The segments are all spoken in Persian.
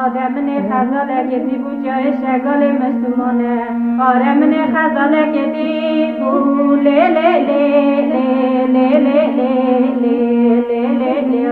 آدمنه خزاله که دی بو جای شگال مسلمانه آدمنه خزاله که دی بو لی لی لی لی لی لی لی لی لی لی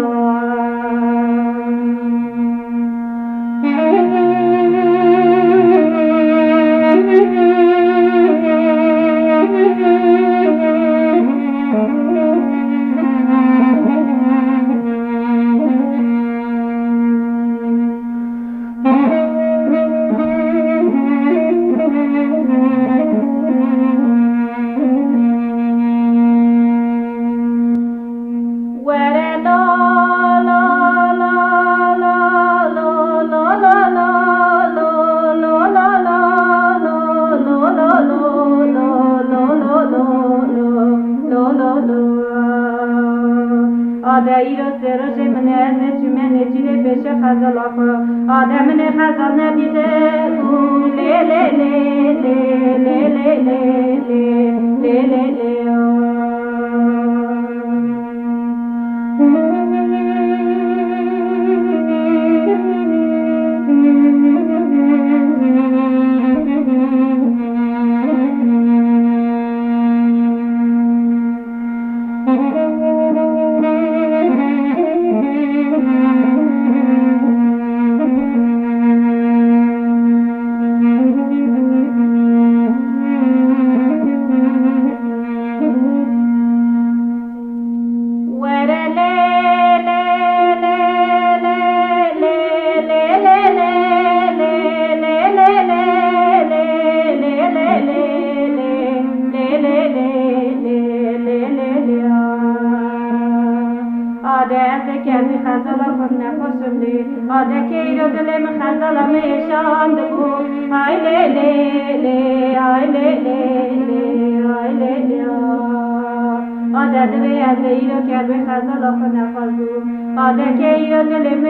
آدایی رو سرش منه نچمنه چیره بشه خزال آخو آدمنه خزال ندیده لی لی لی لی لی لی لی لی لی لی کمی خزالا خود نخوشم لی آده که ایرو دلم خزالا میشان دبو های لی لی لی های لی لی لی های لی لی آده دوی از ایرو که به خزالا خود نخوشم آده که ایرو دلم